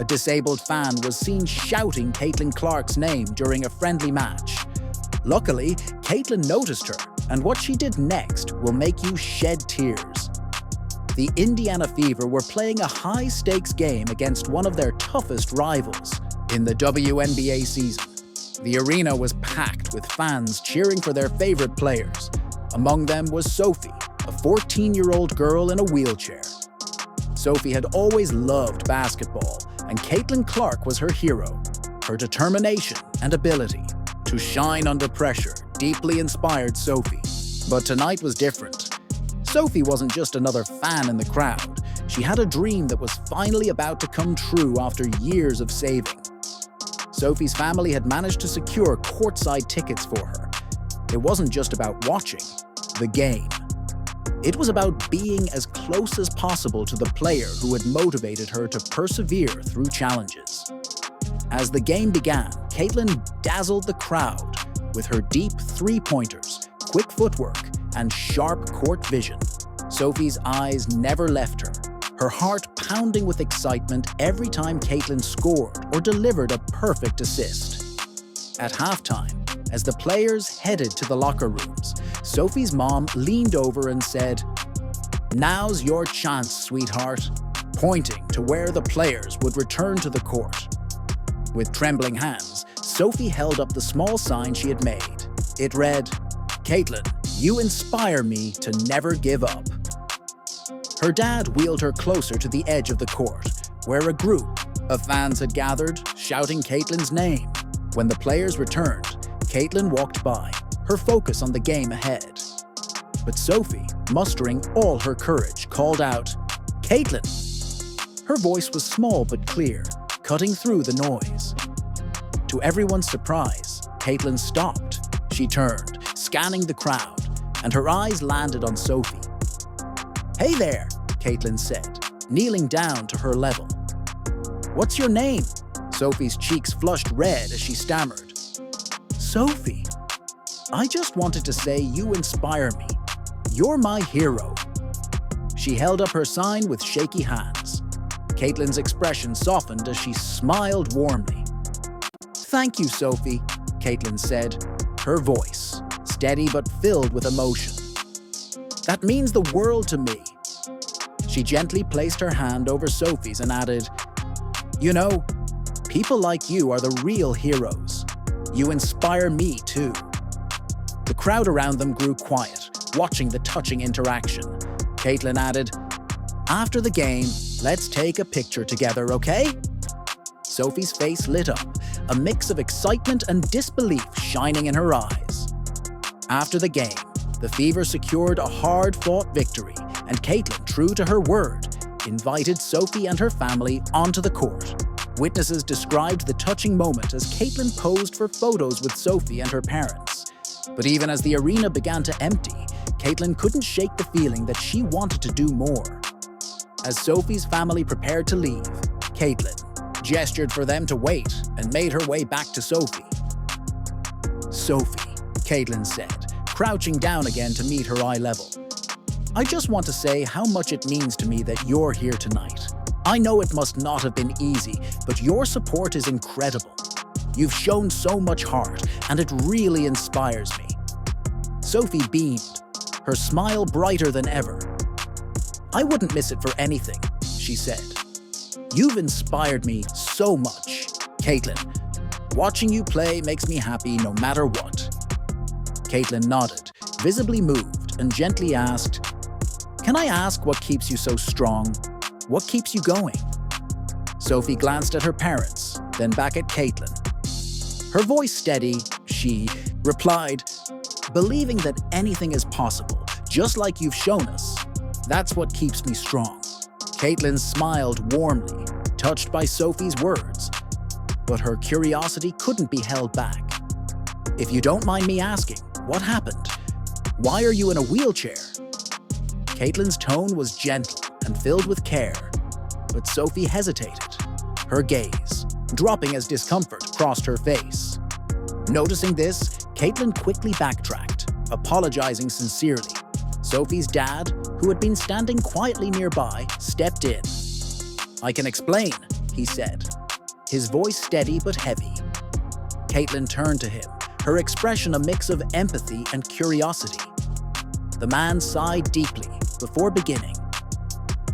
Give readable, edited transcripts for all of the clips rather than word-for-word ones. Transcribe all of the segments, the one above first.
a disabled fan was seen shouting Caitlin Clark's name during a friendly match. Luckily, Caitlin noticed her, and what she did next will make you shed tears. The Indiana Fever were playing a high-stakes game against one of their toughest rivals in the WNBA season. The arena was packed with fans cheering for their favorite players. Among them was Sophie, a 14-year-old girl in a wheelchair. Sophie had always loved basketball, and Caitlin Clark was her hero. Her determination and ability to shine under pressure deeply inspired Sophie. But tonight was different. Sophie wasn't just another fan in the crowd. She had a dream that was finally about to come true after years of saving. Sophie's family had managed to secure courtside tickets for her. It wasn't just about watching the game. It was about being as close as possible to the player who had motivated her to persevere through challenges. As the game began, Caitlin dazzled the crowd with her deep three-pointers, quick footwork, and sharp court vision. Sophie's eyes never left her heart pounding with excitement every time Caitlin scored or delivered a perfect assist. At halftime, as the players headed to the locker rooms, Sophie's mom leaned over and said, "Now's your chance, sweetheart," pointing to where the players would return to the court. With trembling hands, Sophie held up the small sign she had made. It read, "Caitlin, you inspire me to never give up." Her dad wheeled her closer to the edge of the court, where a group of fans had gathered, shouting Caitlin's name. When the players returned, Caitlin walked by, her focus on the game ahead. But Sophie, mustering all her courage, called out, "Caitlin!" Her voice was small but clear, cutting through the noise. To everyone's surprise, Caitlin stopped. She turned, scanning the crowd, and her eyes landed on Sophie. "Hey there," Caitlin said, kneeling down to her level. "What's your name?" Sophie's cheeks flushed red as she stammered. "Sophie, I just wanted to say you inspire me. You're my hero." She held up her sign with shaky hands. Caitlin's expression softened as she smiled warmly. "Thank you, Sophie," Caitlin said, her voice steady but filled with emotion. "That means the world to me." She gently placed her hand over Sophie's and added, "You know, people like you are the real heroes. You inspire me too." The crowd around them grew quiet, watching the touching interaction. Caitlin added, "After the game, let's take a picture together, okay?" Sophie's face lit up, a mix of excitement and disbelief shining in her eyes. After the game, the Fever secured a hard-fought victory, and Caitlin, true to her word, invited Sophie and her family onto the court. Witnesses described the touching moment as Caitlin posed for photos with Sophie and her parents. But even as the arena began to empty, Caitlin couldn't shake the feeling that she wanted to do more. As Sophie's family prepared to leave, Caitlin gestured for them to wait and made her way back to Sophie. "Sophie," Caitlin said, crouching down again to meet her eye level. "I just want to say how much it means to me that you're here tonight. I know it must not have been easy, but your support is incredible. You've shown so much heart, and it really inspires me." Sophie beamed, her smile brighter than ever. "I wouldn't miss it for anything," she said. "You've inspired me so much. Caitlin, watching you play makes me happy no matter what." Caitlin nodded, visibly moved, and gently asked, "Can I ask what keeps you so strong? What keeps you going?" Sophie glanced at her parents, then back at Caitlin. Her voice steady, she replied, "Believing that anything is possible, just like you've shown us. That's what keeps me strong." Caitlin smiled warmly, touched by Sophie's words, but her curiosity couldn't be held back. "If you don't mind me asking, what happened? Why are you in a wheelchair?" Caitlin's tone was gentle and filled with care, but Sophie hesitated, her gaze dropping as discomfort crossed her face. Noticing this, Caitlin quickly backtracked, apologizing sincerely. Sophie's dad, who had been standing quietly nearby, stepped in. "I can explain," he said, his voice steady but heavy. Caitlin turned to him, her expression a mix of empathy and curiosity. The man sighed deeply before beginning.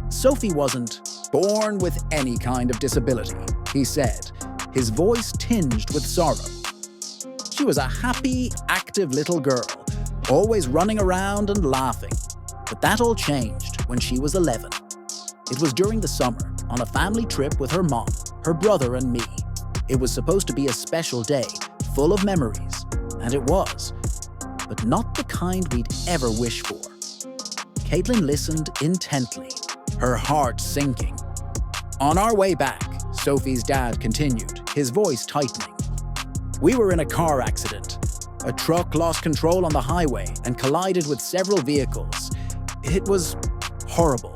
Sophie wasn't born with any kind of disability, he said, his voice tinged with sorrow. She was a happy, active little girl, always running around and laughing. But that all changed when she was 11. It was during the summer, on a family trip with her mom, her brother and me. It was supposed to be a special day, full of memories, and it was, but not the kind we'd ever wish for. Caitlin listened intently, her heart sinking. On our way back, Sophie's dad continued, his voice tightening. We were in a car accident. A truck lost control on the highway and collided with several vehicles. It was horrible.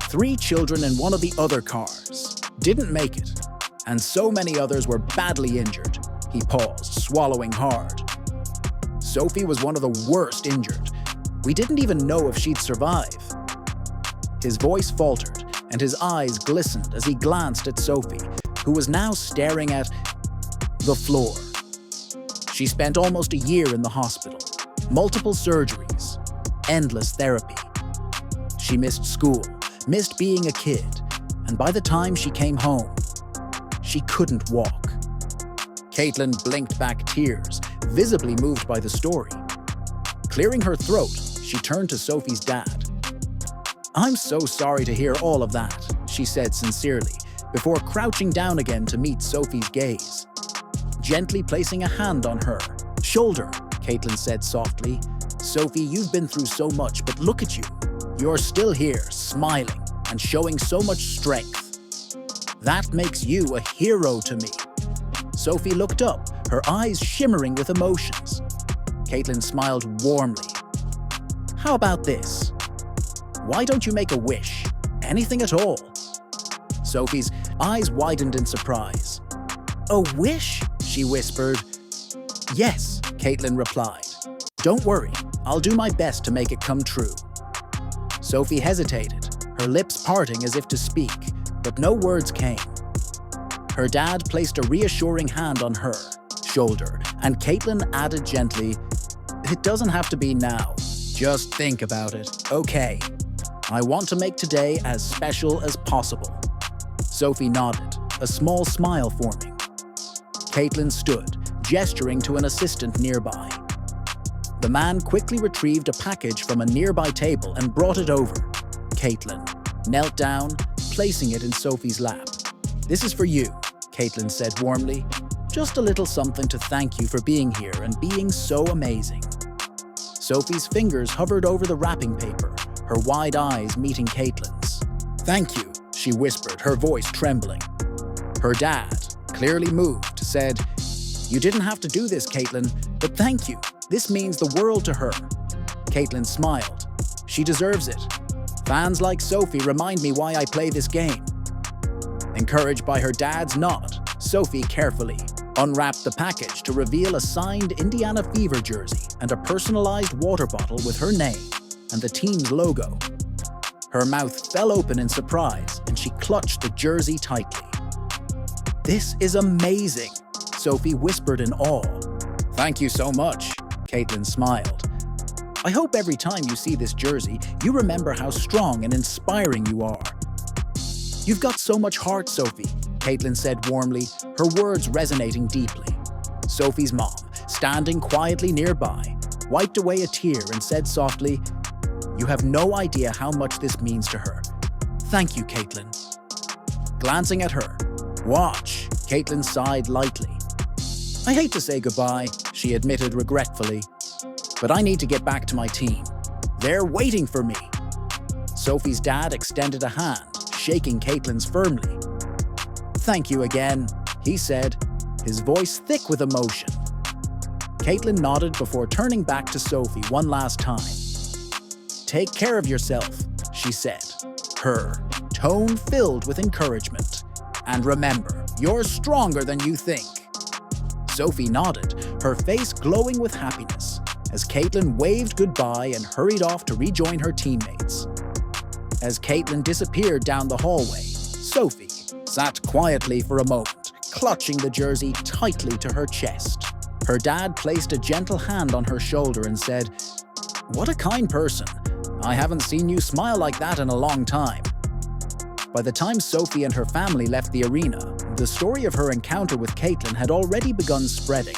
3 children in one of the other cars didn't make it, and so many others were badly injured. He paused, swallowing hard. Sophie was one of the worst injured. We didn't even know if she'd survive. His voice faltered, and his eyes glistened as he glanced at Sophie, who was now staring at the floor. She spent almost a year in the hospital, multiple surgeries, endless therapy. She missed school, missed being a kid, and by the time she came home, she couldn't walk. Caitlin blinked back tears, visibly moved by the story. Clearing her throat, she turned to Sophie's dad. I'm so sorry to hear all of that, she said sincerely, before crouching down again to meet Sophie's gaze. Gently placing a hand on her shoulder, Caitlin said softly, Sophie, you've been through so much, but look at you. You're still here, smiling and showing so much strength. That makes you a hero to me. Sophie looked up, her eyes shimmering with emotions. Caitlin smiled warmly. How about this? Why don't you make a wish? Anything at all? Sophie's eyes widened in surprise. A wish? She whispered. Yes, Caitlin replied. Don't worry, I'll do my best to make it come true. Sophie hesitated, her lips parting as if to speak, but no words came. Her dad placed a reassuring hand on her shoulder, and Caitlin added gently, It doesn't have to be now. Just think about it, okay? I want to make today as special as possible. Sophie nodded, a small smile forming. Caitlin stood, gesturing to an assistant nearby. The man quickly retrieved a package from a nearby table and brought it over. Caitlin knelt down, placing it in Sophie's lap. This is for you, Caitlin said warmly. Just a little something to thank you for being here and being so amazing. Sophie's fingers hovered over the wrapping paper, her wide eyes meeting Caitlin's. Thank you, she whispered, her voice trembling. Her dad, clearly moved, said, You didn't have to do this, Caitlin, but thank you. This means the world to her. Caitlin smiled. She deserves it. Fans like Sophie remind me why I play this game. Encouraged by her dad's nod, Sophie carefully unwrapped the package to reveal a signed Indiana Fever jersey and a personalized water bottle with her name and the team's logo. Her mouth fell open in surprise and she clutched the jersey tightly. This is amazing, Sophie whispered in awe. Thank you so much, Caitlin smiled. I hope every time you see this jersey, you remember how strong and inspiring you are. You've got so much heart, Sophie, Caitlin said warmly, her words resonating deeply. Sophie's mom, standing quietly nearby, wiped away a tear and said softly, You have no idea how much this means to her. Thank you, Caitlin. Glancing at her, Watch, Caitlin sighed lightly. I hate to say goodbye, she admitted regretfully, but I need to get back to my team. They're waiting for me. Sophie's dad extended a hand, shaking Caitlin's firmly. Thank you again, he said, his voice thick with emotion. Caitlin nodded before turning back to Sophie one last time. Take care of yourself, she said, her tone filled with encouragement. And remember, you're stronger than you think. Sophie nodded, her face glowing with happiness, as Caitlin waved goodbye and hurried off to rejoin her teammates. As Caitlin disappeared down the hallway, Sophie sat quietly for a moment, clutching the jersey tightly to her chest. Her dad placed a gentle hand on her shoulder and said, "What a kind person. I haven't seen you smile like that in a long time." By the time Sophie and her family left the arena, the story of her encounter with Caitlyn had already begun spreading.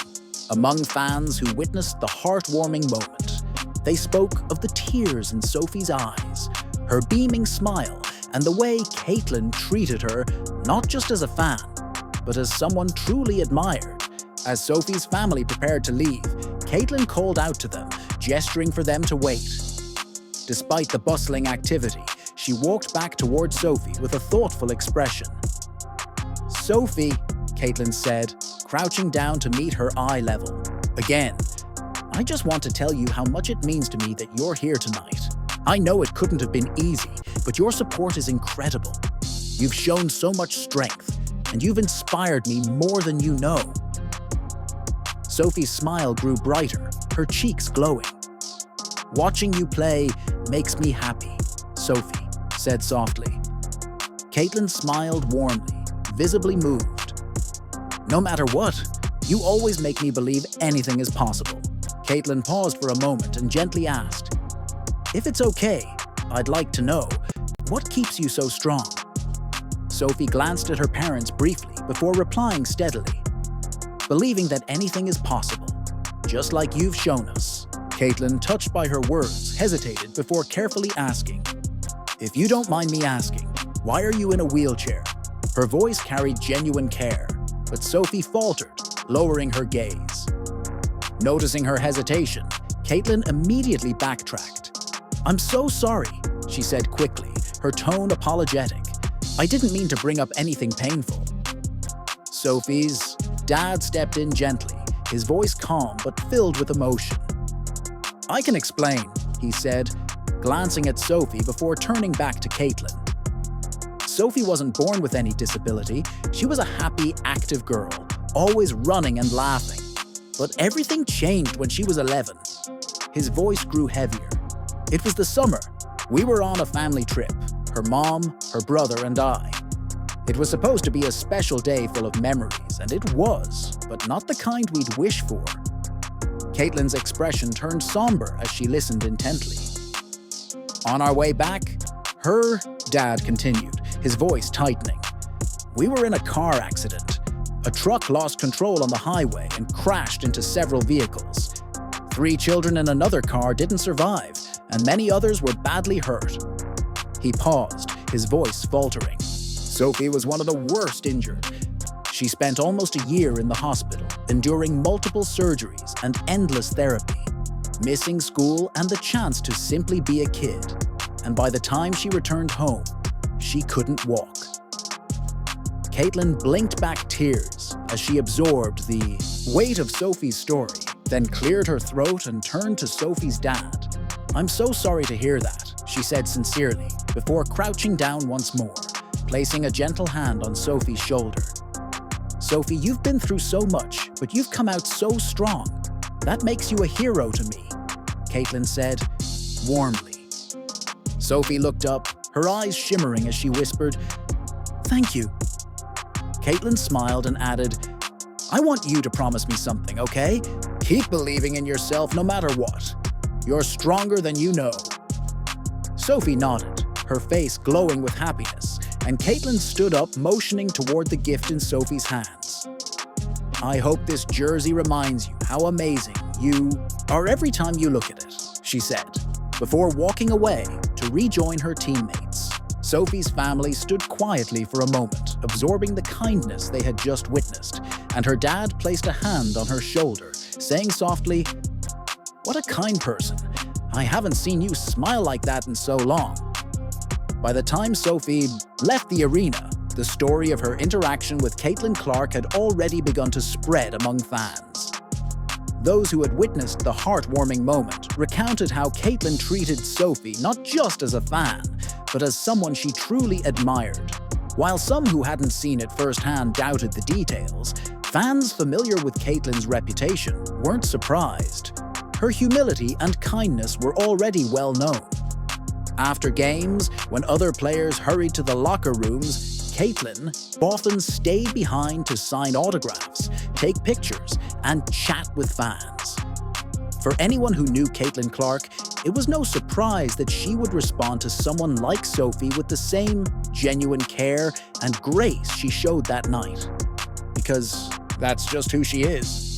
Among fans who witnessed the heartwarming moment, they spoke of the tears in Sophie's eyes, her beaming smile, and the way Caitlyn treated her not just as a fan, but as someone truly admired. As Sophie's family prepared to leave, Caitlyn called out to them, gesturing for them to wait. Despite the bustling activity, she walked back towards Sophie with a thoughtful expression. "Sophie," Caitlyn said, crouching down to meet her eye level. "Again, I just want to tell you how much it means to me that you're here tonight. I know it couldn't have been easy, but your support is incredible. You've shown so much strength, and you've inspired me more than you know." Sophie's smile grew brighter, her cheeks glowing. "Watching you play makes me happy," Sophie said softly. Caitlyn smiled warmly, visibly moved. "No matter what, you always make me believe anything is possible." Caitlyn paused for a moment and gently asked, "If it's okay, I'd like to know, what keeps you so strong?" Sophie glanced at her parents briefly before replying steadily, "Believing that anything is possible, just like you've shown us." Caitlyn, touched by her words, hesitated before carefully asking, "If you don't mind me asking, why are you in a wheelchair?" Her voice carried genuine care, but Sophie faltered, lowering her gaze. Noticing her hesitation, Caitlyn immediately backtracked. "I'm so sorry," she said quickly, her tone apologetic. "I didn't mean to bring up anything painful." Sophie's dad stepped in gently, his voice calm but filled with emotion. "I can explain," he said, glancing at Sophie before turning back to Caitlyn. Sophie wasn't born with any disability. She was a happy, active girl, always running and laughing. But everything changed when she was 11. His voice grew heavier. "It was the summer. We were on a family trip, her mom, her brother, and I. It was supposed to be a special day full of memories, and it was, but not the kind we'd wish for." Caitlyn's expression turned somber as she listened intently. "On our way back," her dad continued, his voice tightening, "we were in a car accident. A truck lost control on the highway and crashed into several vehicles. 3 children in another car didn't survive, and many others were badly hurt." He paused, his voice faltering. "Sophie was one of the worst injured. She spent almost a year in the hospital, enduring multiple surgeries and endless therapy, missing school and the chance to simply be a kid. And by the time she returned home, she couldn't walk." Caitlyn blinked back tears as she absorbed the weight of Sophie's story, then cleared her throat and turned to Sophie's dad. "I'm so sorry to hear that," she said sincerely, before crouching down once more, placing a gentle hand on Sophie's shoulder. "Sophie, you've been through so much, but you've come out so strong. That makes you a hero to me," Caitlyn said, warmly. Sophie looked up, her eyes shimmering as she whispered, "Thank you." Caitlyn smiled and added, "I want you to promise me something, okay? Keep believing in yourself no matter what. You're stronger than you know." Sophie nodded, her face glowing with happiness, and Caitlyn stood up, motioning toward the gift in Sophie's hands. "I hope this jersey reminds you how amazing you are every time you look at it," she said, before walking away to rejoin her teammates. Sophie's family stood quietly for a moment, absorbing the kindness they had just witnessed, and her dad placed a hand on her shoulder, saying softly, "What a kind person. I haven't seen you smile like that in so long." By the time Sophie left the arena, the story of her interaction with Caitlyn Clark had already begun to spread among fans. Those who had witnessed the heartwarming moment recounted how Caitlyn treated Sophie not just as a fan, but as someone she truly admired. While some who hadn't seen it firsthand doubted the details, fans familiar with Caitlyn's reputation weren't surprised. Her humility and kindness were already well known. After games, when other players hurried to the locker rooms, Caitlin often stayed behind to sign autographs, take pictures, and chat with fans. For anyone who knew Caitlin Clark, it was no surprise that she would respond to someone like Sophie with the same genuine care and grace she showed that night. Because that's just who she is.